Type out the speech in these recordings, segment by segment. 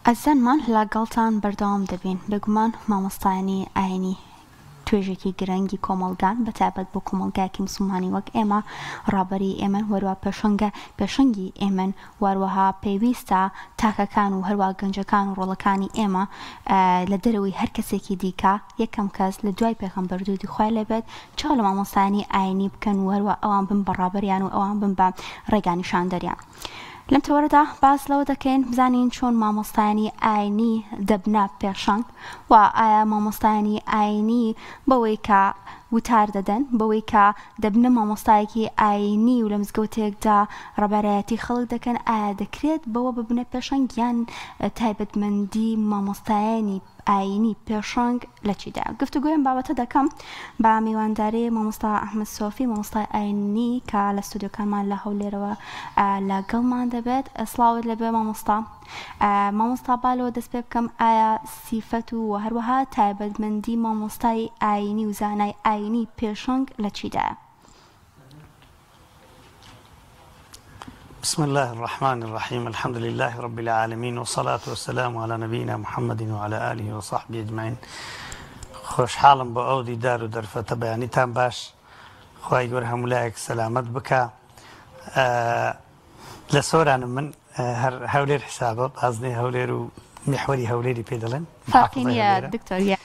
ئەزانمان لەگەڵتان بەردەوام دەبین. بێگومان مامۆستایانی ئاینی توێژێکی گرنگی کۆمەڵگان بەتایبەت بۆ کۆمەڵگایەکی مسلمانی وەک ئێمە ڕابەری ئێمە وەروە پێشەنگی ئێمن وەروەها پێویستە تاکەکان و هەروە گەنجەکان و ڕۆڵەکانی ئێمە لە دەرەوەی هەر کەسێکی دیکە یەکەم کەس لە دوای پێغەمبەر دوودی خوای لێبێت چاو لە مامۆستایانی ئاینی بکەن و هەروە ئەوان بن بە ڕابەریان و ئەوان بن بە ڕێگانیشاندەریان. لەم تەوەرەدا باس لەوە دەکەین بزانین چۆن مامۆستایانی ئاینی دەبنە پێشەنگ و ئایا مامۆستایانی ئاینی بەوەی کە وتار دەدەن بەوەی کە دەبنە مامۆستایەکی ئاینی و لە مزگەوتێکدا ڕەبارەتی خەڵک دەکەن ئایا دەکرێت بەوە ببنە پێشەنگ یان تایبەتمەندی مامۆستایانی ئاینی پێشەنگ لە چیدا؟ گفتوگویم بابەتە دەکەم بە میوانداری مامۆستا ئەحمەد سۆفی مامۆستای ئاینی کە لە ستودیۆکانمان لە هەولێرەوە لەگەڵمان دەبێت. سڵاوت لەبێ مامۆستا بالەوە دەست پێ بکەم ئایا سیفەت و هەروەها تایبەتمەندی مامۆستای ئاینی و زانای ئاینی پێشەنگ لە چیدایە؟ بسم الله الرحمن الرحيم الحمد لله رب العالمين والصلاة والسلام على نبينا محمد وعلى آله وصحبه أجمعين. خوش حالم بأودي دار ودرفة بياني تام باش خواهي قرهم ولايك سلامت بك لسوران من هولير حسابه بأزني هولير ومحوري هوليري بيدلن فاقين يا دكتور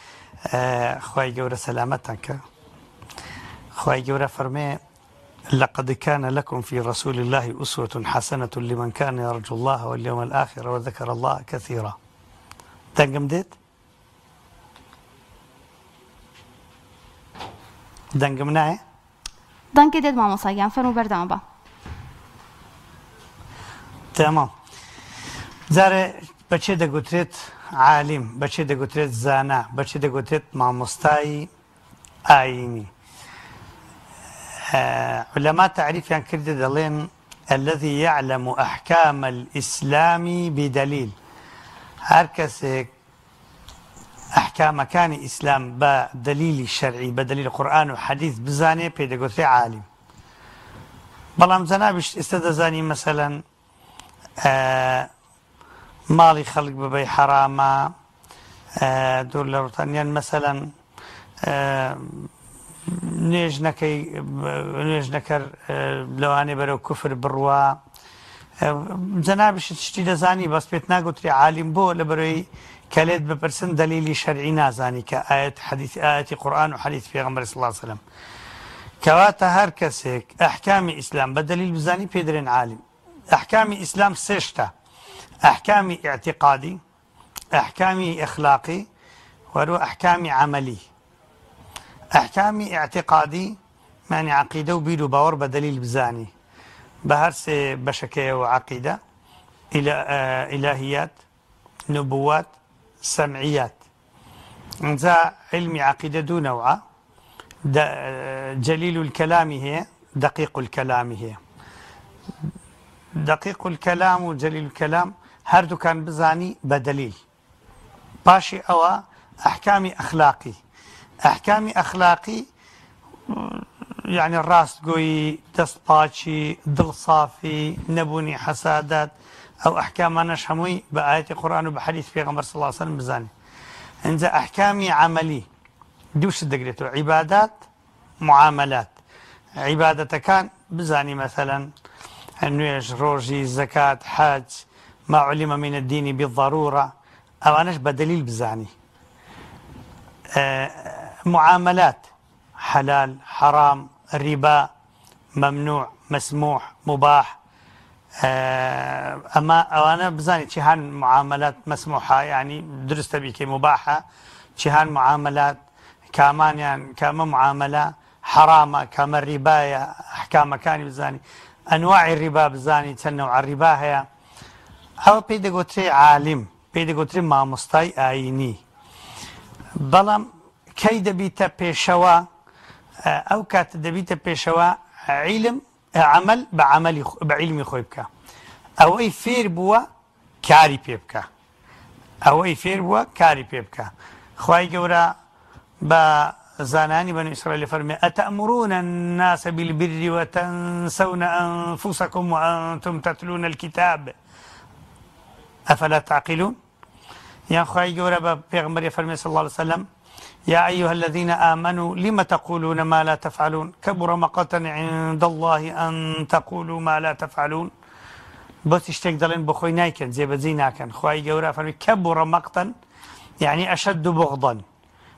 خواهي قرة سلامتك خواهي قرة فرمي لقد كان لكم في رسول الله أسوة حسنة لمن كان يرجو الله واليوم الآخر وذكر الله كثيرا. دنقم ديت دنقم ناعي دنقم ديت ماما صايان فرمو بردام با تمام. زاره بچه ده قترت عالم بچه ده قترت زانا بچه ده قترت مامۆستای ئاینی. علماء تعريف يعني كرد دلين الذي يعلم أحكام الإسلام بدليل هركس أحكام كان إسلام بدليل شرعي بدليل قرآن وحديث بزاني بيدقوث عالم بلام زنابش استدزاني مثلا مالي خلق ببي حراما دور لروتانيان مثلا نێژ نەکەر لەوانێ بەرەو کوفر بڕوا جەنابش شتی دەزانی بەس پێت ناگوتری عالیم بۆ لە بەرەوەی کەلێت بپرسن دەلیلی شەرعی نازانی کە ئاەتی قورئان و حەدیث پێغەمبەر صلی الله علیه وسلم کەواتە هەر کەسێک ئەحکامی ئیسلام بە دەلیل بزانی پێدرێن عالیم. ئەحکامی ئیسلام سێشتە: ئەحکامی ئیعتیقادی، ئەحکامی ئەخلاقی وەروە ئەحکامی عەمەلی. أحكامي اعتقادي معني عقيدة وبيد وباور بدليل بزاني بهرس بشكية وعقيدة إلهيات نبوات سمعيات. ذا علمي عقيدة دو نوعة جليل الكلام هي دقيق الكلام هي دقيق الكلام وجليل الكلام هردو كان بزاني بدليل باشي أو أحكامي أخلاقي. أحكامي أخلاقي يعني الراس قوي دست باشي دل صافي نبوني حسادات أو أحكام أنا شموي بآيات القرآن وبحديث پیغمبر صلى الله عليه وسلم بزاني. إنزا أحكامي عملي دوش دقريتو عبادات معاملات. عبادة كان بزاني مثلا النويج روجي زكاة حاج ما علم من الدين بالضرورة أو أناش بدليل بزاني. معاملات حلال حرام ربا ممنوع مسموح مباح. أما أنا بزاني شهان معاملات مسموحة يعني درست بك مباحة شهان معاملات كمان يعني كما معاملة حرامة كما الربا أحكام كان بزاني أنواع الربا بزاني تنوع الربا هي أو بيدقوتري عالم بيدقوتري مامۆستای ئاینی بەڵام کەی دەبیتە پێشەوە ئەو کاتە دەبیتە پێشەوە عیلم عمل بە عیلمی خۆی بکە ئەوەی فێر بووە کاری پێ بکە ئەوەی فێر بووە کاری پێ بکە. خوای گەورە بە زانانی بەنی ئیسرائیل فەرمێ ئەتەأمرون الناس بالبر وتنسون أنفسكم وأنتم تتلون الكتاب أفلا تعقلون. يا خواهي قورا بيغمبر يفرمي صلى الله عليه وسلم يا أيها الذين آمنوا لم تقولون ما لا تفعلون كبر مقتا عند الله أن تقولوا ما لا تفعلون بس اشتك دلين بخوي نايكن زي بزينا كان خواهي قورا فرمي كبر مقتا يعني أشد بغضا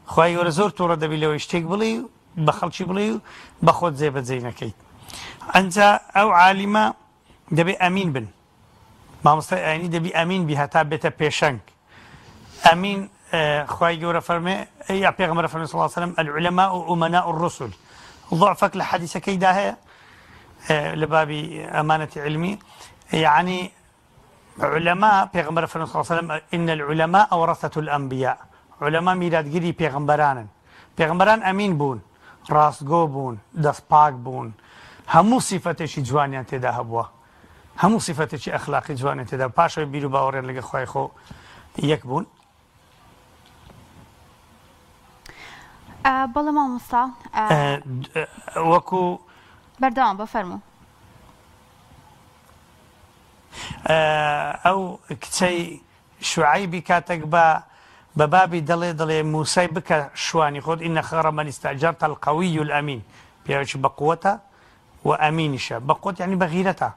خواهي قورا زور تورد بلو اشتك بلي بخلشي بلي بخود زي بزينا كي أنت أو عالمة دبي أمين بن ما مستوى يعني دبي أمين بها تابت بيشنك أمين خواهي قورا فرمي يا بيغمبر فرمي صلى الله عليه وسلم العلماء أمناء الرسل ضعفك لحديث كيداها لبابي أمانة علمي يعني علماء بيغمبر فرمي صلى الله عليه وسلم إن العلماء ورثة الأنبياء علماء ميلاد جري بيغمبران أمين بون راس جو بون دسباك بون همو صفتشي جوانيان تدا هبوا همو صفتشي أخلاقي جوانيان تدا باشا بيرو باورين لغا خواهي خو يكبون بەڵێ مامۆستا وەکو بەردەوام بفەرموو ئەو کچەی شوعیبی کاتێک بە بابی دەڵێ موسای بکە شوانی خۆت ئینە خەیڕە مەن ئیستەئجەرتە القەویو الئەمین پیاوێکی بە قووەتە و ئەمینیشە بە قووەت یعنی بە غیرەتە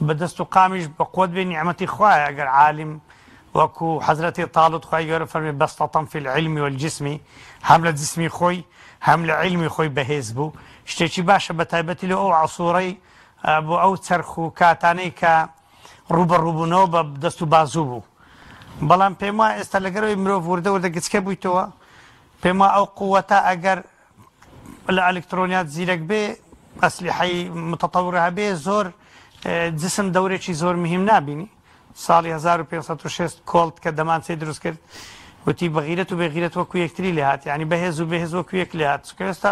بە دەست و قامیش بە قووەت بێ نیعمەتی خوایە ئەگەر عالم وكو حضرتي طالوت خوي يقول فرمي بسطة في العلم والجسم حملة جسمي خوي حملة علمي خوي بهزبو شتيشي باشا بتايبتي له او عصوري ابو او ترخو كاتاني كا روبو نوبة بدستو بازوبو بلان بيما استلقروا يمروف ورده كتسكبو يتوا بيما او قوتا اگر الالكترونيات زيرك بي اسلحة متطورة بي زور جسم دوري شي زور مهم نابيني ساڵی 1506 کۆڵت کە دەمانچەی دروست کرد وتی بەغیرەت و بێغیرەت وەکو یەکتری لێ هات یعنی بەهێز و بەهێز وەکو یەک لێ هات چونکە ئێستا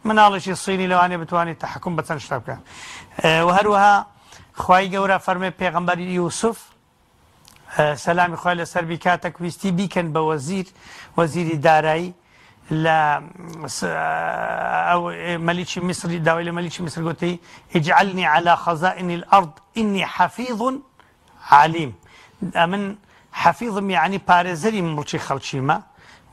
مناڵێکی سینی لەوانێ بتوانێت تەحکوم بە چەند شتە بکە و هەروەها خوای گەورە فەرمێ پێغەمبەری یوسف سەلامی خوای لەسەر بی کاتێک ویستی بیکەن بە وەزیری دارایی لە ئەو مەلیکی میسری داوای لە مەلیکی میسر گوتی اجعلني على خزائن الأرض إني حفيظ عالم من حفيظم يعني بارزري ملشي خلشيما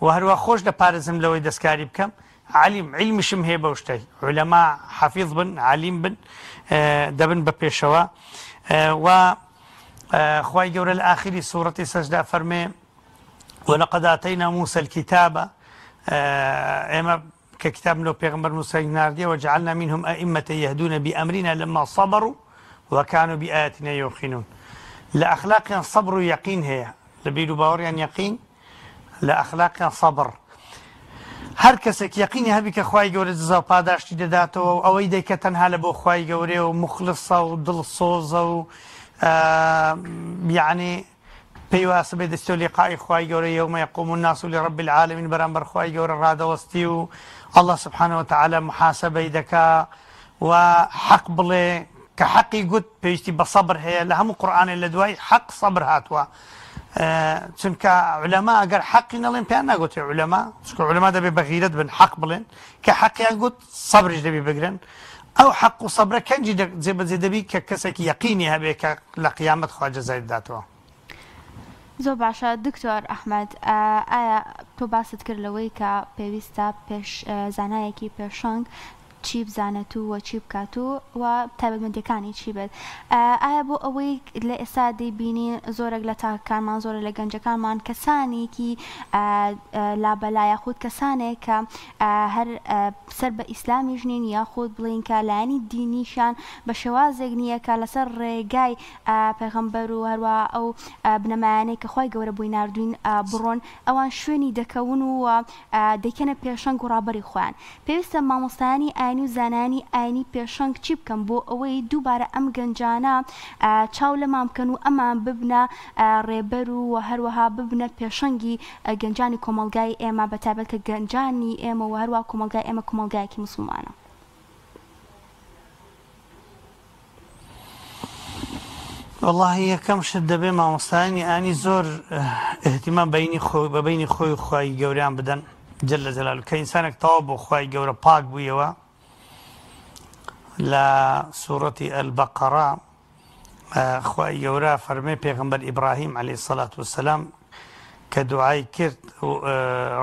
وهروا خوش ده بارزم لو دسكاري بكم علم علمشم هي بوشتي علماء حفيظ بن عليم بن دبن ببيشوا و خواي جور الآخر سورة سجدة فرمي ولقد آتينا موسى الكتاب اما ككتاب لو بيغمبر موسى ناردي وجعلنا منهم أئمة يهدون بأمرنا لما صبروا وكانوا بآياتنا يوقنون لأخلاق صبر ويقين هي لبيدو باوريان يقين لأخلاق صبر هر کەسێک یەقینی هەبی کە خوای گەورە جزا و پاداشتی دەداتەوە و ئەوەی دەیکە تەنها لە بۆ خوای گەورەیە و مخلصە و دڵسۆزە و یعنی پێی واسە بێ دەستۆ لقائی خوای گەورە یەومە یەقوم الناس لرب العالمین بەرامبەر خوای گەورە ڕادەوەستی و الله سبحانه وتعالى محاسبەی دەکا و حەق بڵێ کە حەقی گوت پێویستی بە سەبر هەیە لە هەموو قورئانێ لە دوای حەق سەبر هاتووە چونکە علەما ئەگەر حەقی نەڵێن پێیان ناگوتێ علەما چونکە علەما دەبێ بە غیرەت بن حەق بڵێن کە حەقیان گوت سەبریش دەبێ بگرن ئەو حەق و سەبرە کەنجی جێبەجێ دەبی کە کەسێکی یەقینی هەبێ کە لە قیامەت خوا جەزای دەداتەوە. زۆر باشە دکتۆر ئەحمەد ئایا تۆ باست کرد لەوەی کە پێویستە پێش زانایەکی پێشەنگ چی بزانێت و چی بکات و تایبەتمەندیەکانی چی بێت ئایا بۆ ئەوەی لە ئێستا دەیبینی زۆرێک لە تاکانمان زۆر لە گەنجەکانمان کەسانێکی لابەلایە خود کەسانێک کە هەر سەر بە ئیسلامی ژنین یاخود بڵین کە لایەنی دینیشان بە شێوازێک نییە کە لەسەر ڕێگای پێغەمبەر و هەروە ئەو بنەمایانەی کە خوای گەورە بۆی ناردوین بڕۆن ئەوان شوێنی دەکەون و دەیکەنە پێشەنگ و ڕابەری خۆیان پێویستە مامۆستایانی و زانانی ئاینی پێشەنگ چی بکەم بۆ ئەوەی دووبارە ئەم گەنجانە چاو لەمان بکەن و ئەمان ببنە ڕێبەر و هەروەها ببنە پێشەنگی گەنجانی کۆمەلگای ئێمە بەتایبەت کە گەنجانی ئێمە و هەروە کۆمەلگای ئێمە کۆمەلگایەکی موسڵمانە. والله یەکەم شت دەبێ مامۆستایانی ئاینی زۆر اهتیمام بەبینی خۆی و خوای گەوریان بدەن جل جلاله کە ئینسانێک تەواو بۆ خوای گەورە پاک بوویەوە لا سورة البقرة خوای گەورە فەرمێ پێغەمبەر ئیبراهیم عليه الصلاة والسلام كدعاء كرت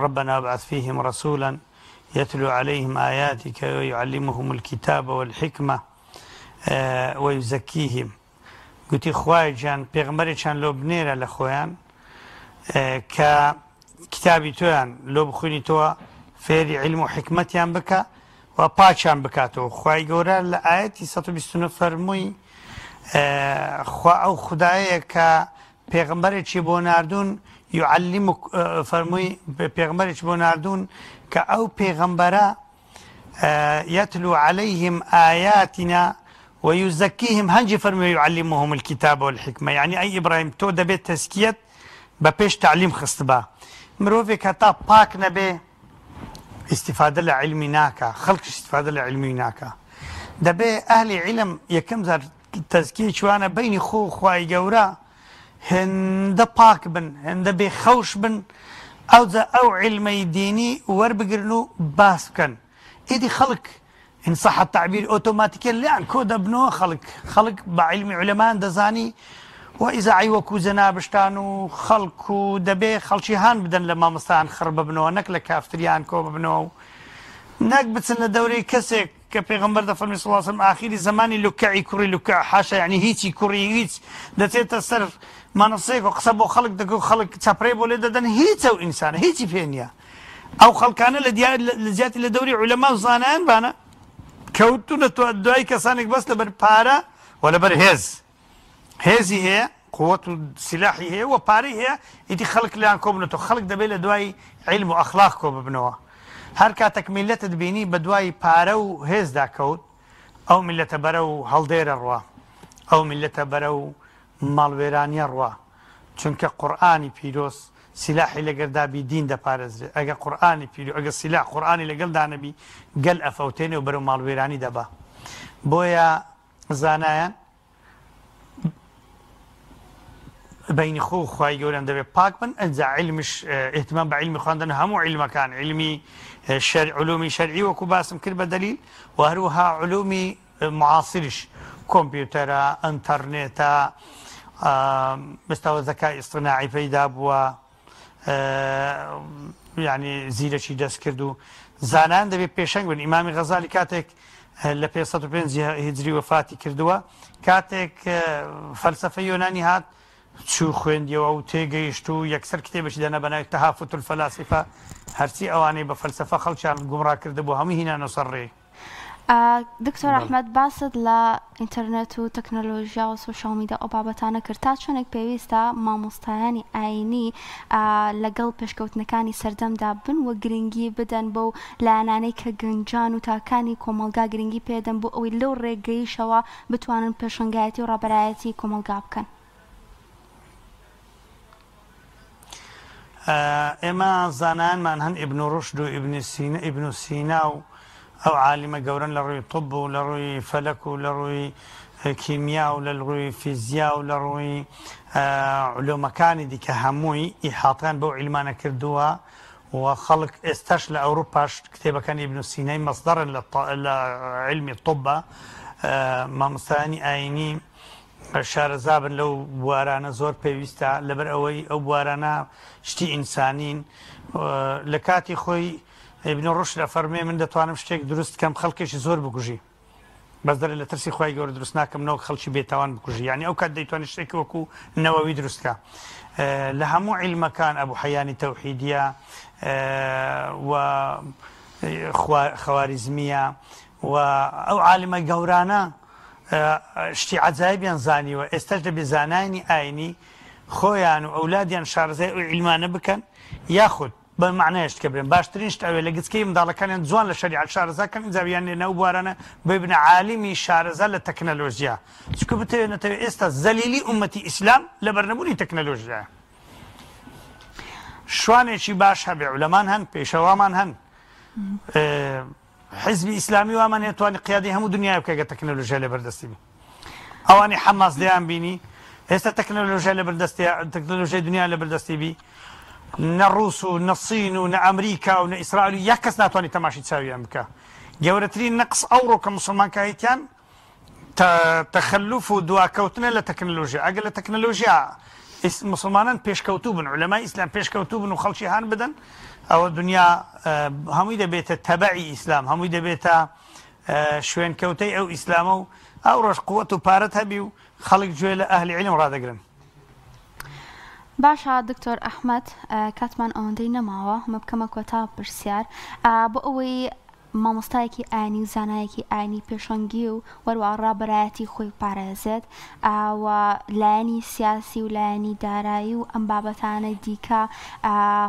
ربنا ابعث فيهم رسولا يتلو عليهم آياتك ويعلمهم الكتاب والحكمة ويزكيهم قلت خواي جان بيغمبري كان لو بنيرة لخوان ككتابي توان لو بخوني توا فيري علم وحكمتيان بك وباچان بكاتو خواي قورا لآياتي 129 فرموي خوا او خدایه که پیغمبری چی بو ناردون يعلمك فرموي پیغمبری چی بو ناردون که او پیغمبره يتلو عليهم آياتنا ويزكيهم هنجي فرمي يعلمهم الكتاب والحكمة يعني أي إبراهيم تو دبيت تزكية ببيش تعليم خصبا مروفي كتا باك نبي استفادة لعلمي ناكا خلق استفادة لعلمي ناكا دبي أهل علم يكم زر تزكية شوانا بيني خو خواي جورا هند باك بن هند بخوش بن أو علمي ديني وربقرنو باسكن إيدي خلق إن صح التعبير أوتوماتيكيا لأن كود ابنه خلق بعلم علماء دزاني وإذا عيوكو زنابشتانو خلقو دبي خلشيهان بدن لما مستان خرب ابنه نك لكافتريان كوب ابنه نك بتسن دوري كسك كبيغمبر ده فرمي صلى الله عليه وسلم آخر زماني لكعي كوري لكع حاشا يعني هيتي كوري هيت دتيت السر ما نصيك وقصبو خلق دكو خلق تابريبو لدن هيتو إنسان هيتي فينيا أو خلقانا لزياتي لدوري علماء وزانان بانا كوتو لتودعي كسانك بس لبر بارا ولا بر هزي هي قوة سلاحي هي وباري هي يدي خلق لانكم نتو خلق دبي لدواي علم وأخلاقكم ببنوها هر كاتك ملة تدبيني بدواي بارو هز دا كوت أو ملة برو هالدير الروا أو ملة برو مالويراني الروا چونك قرآني بيروس سلاحي لقردا بي دين دا بارز اگه قرآني بيرو اگه سلاح قرآني لقردا نبي قل افوتيني وبرو مالويراني دبا بويا زانايان بين خو خواي يقولون دبي باك من انزع علمش اهتمام بعلمي خواندن همو علم كان علمي علومي شرعي وكو باسم كل بدليل وهروها علومي معاصرش كمبيوتر انترنت مستوى الذكاء الاصطناعي فيدا بوا يعني زيرة شي داس كردو زانان دبي بيشنگ بن امام غزالي كاتك ل 505 هجري وفاتي كردوا كاتك فلسفه يوناني هات شو خويندي او تيگيشتو يكسر كتابش دنا بنا تهافت الفلاسفه هرسي اواني بفلسفه خلشان گمراه كردبو هم هنا نصري دكتور أحمد باسد لا إنترنت وتكنولوجيا وسوشيال ميديا أو بابتانا كرتات شونك بيويستا ما مستعاني عيني لقل بشكوتنكاني سردم دابن وقرنجي بدن بو لعناني كجنجان وتاكاني كومالغا قرنجي بيدن بو أو اللو ريقي شوا بتوانن بشنغايتي ورابرايتي كومالغا بكن إما زانان من هن ابن رشد ابن سينا أو عالم جوران لروي طب ولروي فلك ولروي كيمياء ولروي فيزياء ولروي علوم كان دي كهموي إحاطان بو علمان كردوها وخلق استشل أوروبا كتابة كان ابن سينا مصدر لعلم الطب ما مستاني آيني شارزابن لو بوارانا زور بيويستا لبر أوي أو بوارانا شتي إنسانين لكاتي خوي ابن رشد فرمي من دتوانم شتێک دروست كم خەڵکێکی زۆر بکوژی بەس دەرێ لە ترسی خوای گەورە دروست ناکەم نەوەک خەڵکی بێتاوان بکوژی یعنی ئەو کات دەیتوانێت شتێکی وەکو نەوەوی دروستکە لە هەموو عیلمەکان ئەبوو حەیانی تەوحیدیە و خوارزمیە و ئەو عالمە گەورانە شتی عەجایبیان زانیوە ئێستاش دەبێ زانانی ئاینی خۆیان و ئەولادیان شارەزای ئەو عیلمانە بکەن یاخود بمعناش كبرين باشترين شتاوي لقيت مدالة كان زوان للشريعة الشارزة كان إذا يعني نوبارنا بابن عالمي شارزة للتكنولوجيا شكو بتوي استا زليلي أمتي إسلام لبرنموني تكنولوجيا شواني شي باش هبي علمان هن بيشوامان هن حزبي إسلامي وامن يتواني قيادي همو دنيا يبكي تكنولوجيا لبردستي بي أواني حماس ديان بيني استا تكنولوجيا لبردستي تكنولوجيا دنيا لبردستي بي نروس ونصين ونأمريكا ونإسرائيل يكس ناتواني تماشي تساوي أمريكا جورترين نقص أورو كمسلمان كايتيان تخلف ودوا كوتنا للتكنولوجيا أقل التكنولوجيا مسلمانان پێشکەوتوو بن علەمای ئیسلام پێشکەوتوو بن و خەڵکی هان بدەن ئەوە دنیا هەمووی دەبێتە تەبعی ئیسلام هەمووی دەبێتە شوێنکەوتەی ئەو ئیسلامە و ئەو ڕۆژ قووەت و پارەت هەبی و خەڵک گوێ لە ئەهلی عیلم ڕادەگرن. باشە دکتۆر ئەحمەد کاتمان ئەوەندەی نەماوە مە بکەمە کۆتا پرسیار بۆ ئەوەی مامۆستایەکی ئاینی و زانایەکی ئاینی پێشەنگی و وەروە ڕابەرایەتی خۆی پارێزێت و لایەنی سیاسی و لایەنی دارایی و ئەم بابەتانە دیکە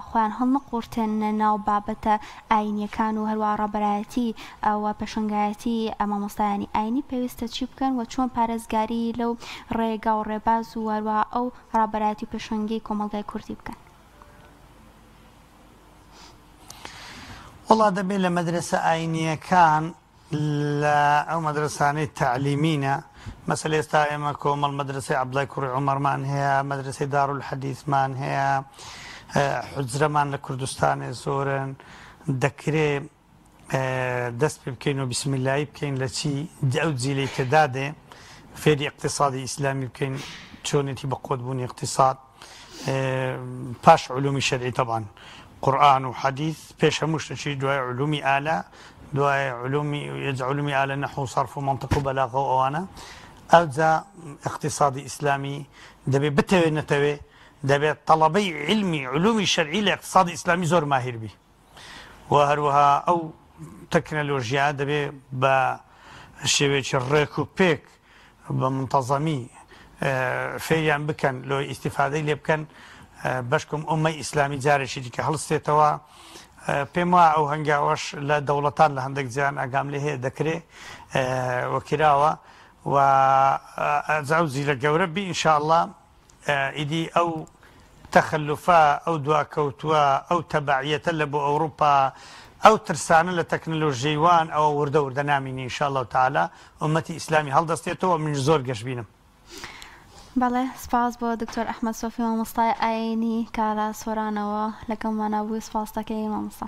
خۆیان هەڵ نەقورتێنە ناو بابەتە ئاینیەکان و هەروە ڕابەرایەتی و پێشەنگایەتی مامۆستایانی ئاینی پێویستە چی بکەن و چۆن پارێزگاری لەو ڕێگا و ڕێباز و هەروە ئەو ڕابەرایەتی و پێشەنگی کۆمەڵگای کوردی بکەن. وڵا دەبێت لە مەدرسە ئاینیەکان لە ئەو مەدرسانەی تعلیمینە مەسەلە ئێستا ئێمە کۆمەڵ مەدرسەی عەبدوڵای کوڕی عومەرمان هەیە مەدرسەی دارولحەدیثمان هەیە حوجرەمان لە کوردستانێ زۆرن دەکرێت دەست پێ بکەین و بسمیلایی بکەین لە چی ئەو جیلەی تێدا دێ فێری اقتصادی ئیسلامی بکەین چۆنێتی بە قۆتبوونی اقتصاد پاش علومی شەرعی طبعاً قورآن و حەدیث پێش هەموو شتێکی دوای علومی ئالە دوای علومی ئالە نەحو صەرف و مەنطق و بەلاغە و ئەوانە ئەوجا اقتصادی ئیسلامی دەبێت بتەوێت نەتەوێت دەبێت تەڵەبەی علمی علومی شەرعی لە اقتصادی ئیسلامی زۆر ماهیر بی و هەروەها ئەو تەکنەلۆژیا دەبێت بە شێوەیەکی ڕێک و پێک بە منتەزەمی فێریان بکەن لۆی ئیستیفادەی لێ بکەن بەشکم ئومەی ئیسلامی جارێکی دیکە هەڵستێتەوە پێم وایە ئەو هەنگاوەش لە دەوڵەتان لە هەندێک جیان ئاگام لێ هەیە دەکرێت وەکراوە و جاوزی لە گەورە بی ئینشاءڵڵا ئیدی ئەو تەخەلوفە ئەو دواکەوتووە ئەو تەبعیەتە لە بۆ ئەوروپا ئەو ترسانە لە تەکنەلۆژیوان ئەوە وردە وردە نامینی ئینشاءڵڵا تەعالا ئومەتی ئیسلامی هەڵدەستێتەوە من زۆر گەشببینم. بەڵێ سپاس بۆ دکتۆر ئەحمەد سۆفی مامۆستای ئاینی کارا سۆرانەوە لەگەڵمانە بووی سپاس دەکەی مامۆستا.